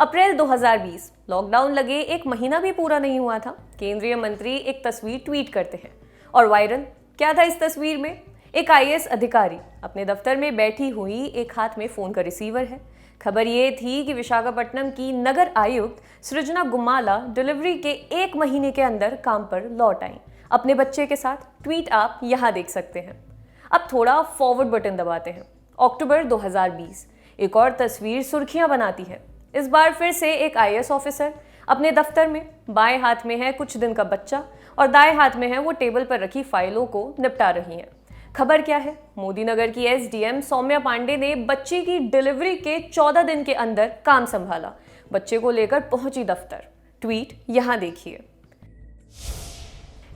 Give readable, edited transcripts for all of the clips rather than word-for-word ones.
अप्रैल 2020 lockdown लगे एक महीना भी पूरा नहीं हुआ था। केंद्रीय मंत्री एक तस्वीर ट्वीट करते हैं और वायरल क्या था इस तस्वीर में? एक आईएएस अधिकारी अपने दफ्तर में बैठी हुई, एक हाथ में फोन का रिसीवर है। खबर ये थी कि विशाखापट्टनम की नगर आयुक्त सृजना गुम्माला डिलीवरी के एक महीने के अंदर काम पर लौट आई अपने बच्चे के साथ। ट्वीट आप यहाँ देख सकते हैं। अब थोड़ा फॉरवर्ड बटन दबाते हैं। अक्टूबर 2020 एक और तस्वीर सुर्खियां बनाती है। इस बार फिर से एक आईएएस ऑफिसर अपने दफ्तर में, बाएं हाथ में है कुछ दिन का बच्चा और दाएं हाथ में है वो टेबल पर रखी फाइलों को निपटा रही हैं। खबर क्या है? मोदी नगर की एसडीएम सौम्या पांडे ने बच्चे की डिलीवरी के 14 दिन के अंदर काम संभाला। बच्चे को लेकर पहुंची दफ्तर। ट्वीट यहां देखिए।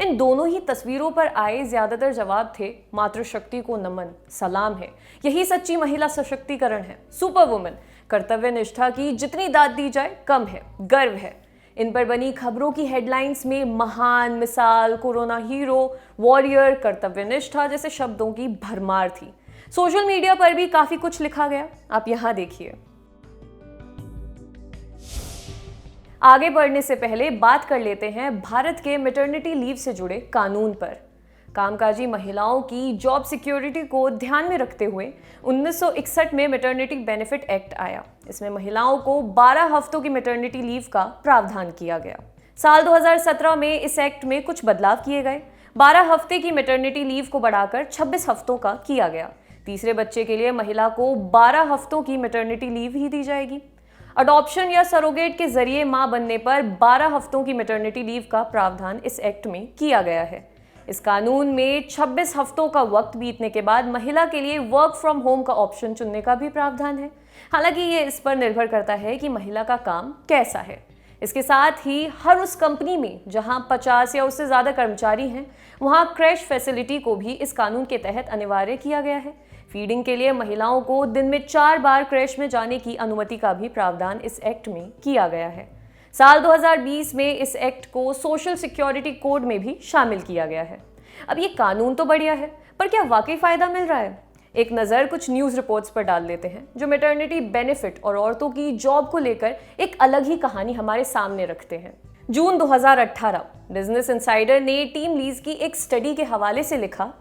इन दोनों ही तस्वीरों पर आए ज्यादातर जवाब थे मातृशक्ति को नमन, सलाम है, यही सच्ची महिला सशक्तिकरण है, सुपर वुमन, कर्तव्य निष्ठा की जितनी दाद दी जाए कम है, गर्व है। इन पर बनी खबरों की हेडलाइंस में महान, मिसाल, कोरोना हीरो, वॉरियर, कर्तव्य निष्ठा जैसे शब्दों की भरमार थी। सोशल मीडिया पर भी काफी कुछ लिखा गया, आप यहां देखिए। आगे बढ़ने से पहले बात कर लेते हैं भारत के मैटरनिटी लीव से जुड़े कानून पर। कामकाजी महिलाओं की जॉब सिक्योरिटी को ध्यान में रखते हुए 1961 में मैटरनिटी बेनिफिट एक्ट आया। इसमें महिलाओं को 12 हफ्तों की मैटरनिटी लीव का प्रावधान किया गया। साल 2017 में इस एक्ट में कुछ बदलाव किए गए। 12 हफ्ते की मैटरनिटी लीव को बढ़ाकर 26 हफ्तों का किया गया। तीसरे बच्चे के लिए महिला को 12 हफ्तों की मैटरनिटी लीव ही दी जाएगी। अडॉप्शन या सरोगेट के जरिए मां बनने पर 12 हफ्तों की मैटरनिटी लीव का प्रावधान इस एक्ट में किया गया है। इस कानून में 26 हफ्तों का वक्त बीतने के बाद महिला के लिए वर्क फ्रॉम होम का ऑप्शन चुनने का भी प्रावधान है। हालांकि ये इस पर निर्भर करता है कि महिला का काम कैसा है। इसके साथ ही हर उस कंपनी में जहां 50 या उससे ज़्यादा कर्मचारी हैं, वहां क्रैश फैसिलिटी को भी इस कानून के तहत अनिवार्य किया गया है। फीडिंग के लिए महिलाओं को दिन में 4 बार क्रैश में जाने की अनुमति का भी प्रावधान इस एक्ट में किया गया है। साल 2020 में इस एक्ट को सोशल सिक्योरिटी कोड में भी शामिल किया गया है। अब ये कानून तो बढ़िया है, पर क्या वाकई फायदा मिल रहा है? एक नज़र कुछ न्यूज़ रिपोर्ट्स पर डाल लेते हैं जो मैटरनिटी बेनिफिट और औरतों की जॉब को लेकर एक अलग ही कहानी हमारे सामने रखते हैं। जून 2018 बिजनेस इनसाइडर ने टीम लीज की एक स्टडी के हवाले से लिखा,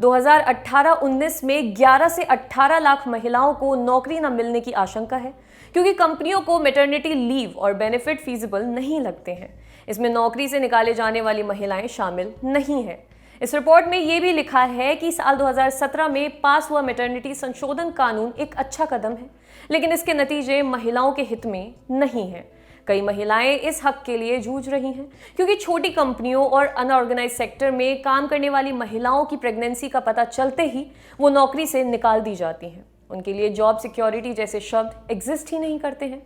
2018-19 में 11 से 18 लाख महिलाओं को नौकरी न मिलने की आशंका है क्योंकि कंपनियों को मैटरनिटी लीव और बेनिफिट फीजिबल नहीं लगते हैं। इसमें नौकरी से निकाले जाने वाली महिलाएं शामिल नहीं हैं। इस रिपोर्ट में यह भी लिखा है कि साल 2017 में पास हुआ मैटरनिटी संशोधन कानून एक अच्छा कदम है, लेकिन इसके नतीजे महिलाओं के हित में नहीं हैं। कई महिलाएं इस हक के लिए जूझ रही हैं क्योंकि छोटी कंपनियों और अनऑर्गेनाइज सेक्टर में काम करने वाली महिलाओं की प्रेगनेंसी का पता चलते ही वो नौकरी से निकाल दी जाती हैं। उनके लिए जॉब सिक्योरिटी जैसे शब्द एग्जिस्ट ही नहीं करते हैं।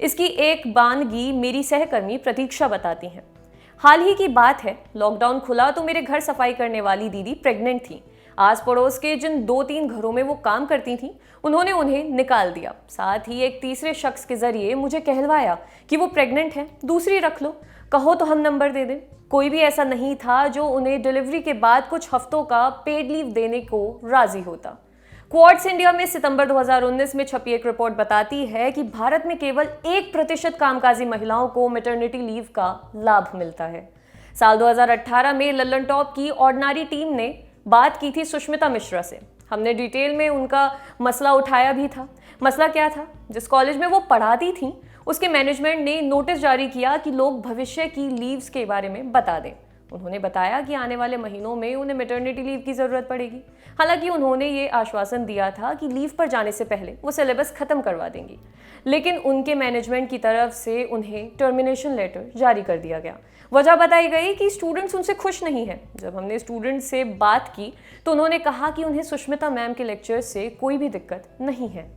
इसकी एक बानगी मेरी सहकर्मी प्रतीक्षा बताती हैं। हाल ही की बात है, लॉकडाउन खुला तो मेरे घर सफाई करने वाली दीदी प्रेग्नेंट थी। आस पड़ोस के जिन 2-3 घरों में वो काम करती थी, उन्होंने उन्हें निकाल दिया। साथ ही एक तीसरे शख्स के जरिए मुझे कहलवाया कि वो प्रेग्नेंट है, दूसरी रख लो, कहो तो हम नंबर दे दें। कोई भी ऐसा नहीं था जो उन्हें डिलीवरी के बाद कुछ हफ्तों का पेड लीव देने को राजी होता। क्वार्ट्स इंडिया में सितंबर 2019 में छपी एक रिपोर्ट बताती है कि भारत में केवल 1% कामकाजी महिलाओं को मैटरनिटी लीव का लाभ मिलता है। साल 2018 में लल्लन टॉप की ऑर्डिनरी टीम ने बात की थी सुष्मिता मिश्रा से। हमने डिटेल में उनका मसला उठाया भी था। मसला क्या था? जिस कॉलेज में वो पढ़ाती थी, उसके मैनेजमेंट ने नोटिस जारी किया कि लोग भविष्य की लीव्स के बारे में बता दें। उन्होंने बताया कि आने वाले महीनों में उन्हें मैटरनिटी लीव की ज़रूरत पड़ेगी। हालांकि उन्होंने ये आश्वासन दिया था कि लीव पर जाने से पहले वो सिलेबस ख़त्म करवा देंगी, लेकिन उनके मैनेजमेंट की तरफ से उन्हें टर्मिनेशन लेटर जारी कर दिया गया। वजह बताई गई कि स्टूडेंट्स उनसे खुश नहीं हैं। जब हमने स्टूडेंट्स से बात की तो उन्होंने कहा कि उन्हें सुष्मिता मैम के लेक्चर से कोई भी दिक्कत नहीं है।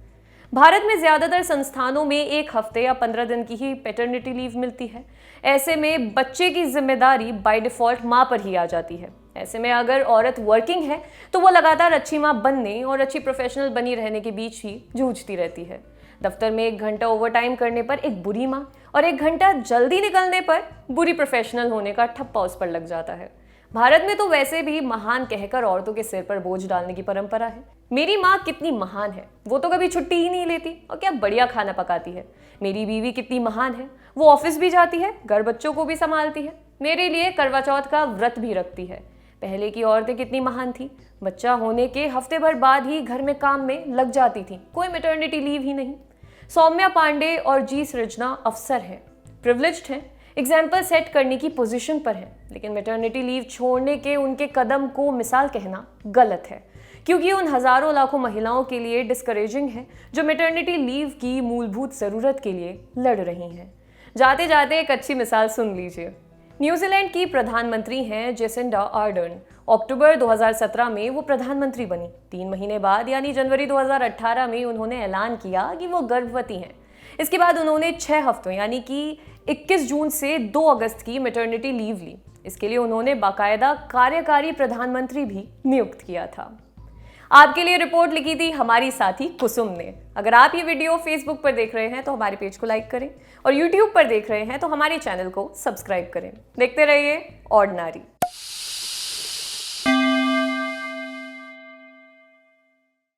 भारत में ज़्यादातर संस्थानों में 1 हफ्ते या 15 दिन की ही पैटर्निटी लीव मिलती है। ऐसे में बच्चे की जिम्मेदारी बाय डिफ़ॉल्ट माँ पर ही आ जाती है। ऐसे में अगर औरत वर्किंग है तो वो लगातार अच्छी माँ बनने और अच्छी प्रोफेशनल बनी रहने के बीच ही जूझती रहती है। दफ्तर में 1 घंटा ओवरटाइम करने पर एक बुरी माँ और 1 घंटा जल्दी निकलने पर बुरी प्रोफेशनल होने का ठप्पा उस पर लग जाता है। भारत में तो वैसे भी महान कहकर औरतों के सिर पर बोझ डालने की परंपरा है। मेरी माँ कितनी महान है, वो तो कभी छुट्टी ही नहीं लेती और क्या बढ़िया खाना पकाती है। मेरी बीवी कितनी महान है, वो ऑफिस भी जाती है, घर बच्चों को भी संभालती है, मेरे लिए करवा चौथ का व्रत भी रखती है। पहले की औरतें कितनी महान थी, बच्चा होने के हफ्ते भर बाद ही घर में काम में लग जाती थी, कोई मैटरनिटी लीव ही नहीं। सौम्या पांडे और जी सृजना अफसर हैं, प्रिविलेज्ड हैं, एग्जाम्पल सेट करने की पोजीशन पर हैं, लेकिन मैटरनिटी लीव छोड़ने के उनके कदम को मिसाल कहना गलत है, क्योंकि उन हजारों लाखों महिलाओं के लिए डिस्करेजिंग है जो मैटरनिटी लीव की मूलभूत ज़रूरत के लिए लड़ रही हैं। जाते जाते एक अच्छी मिसाल सुन लीजिए। न्यूजीलैंड की प्रधानमंत्री हैं जेसिंडा आर्डर्न। अक्टूबर 2017 में वो प्रधानमंत्री बनी। 3 महीने बाद यानी जनवरी 2018 में उन्होंने ऐलान किया कि वो गर्भवती हैं। इसके बाद उन्होंने 6 हफ्तों यानी कि 21 जून से 2 अगस्त की मैटरनिटी लीव ली। इसके लिए उन्होंने बाकायदा कार्यकारी प्रधानमंत्री भी नियुक्त किया था। आपके लिए रिपोर्ट लिखी थी हमारी साथी कुसुम ने। अगर आप ये वीडियो फेसबुक पर देख रहे हैं तो हमारे पेज को लाइक करें और यूट्यूब पर देख रहे हैं तो हमारे चैनल को सब्सक्राइब करें। देखते रहिए ऑर्डिनरी।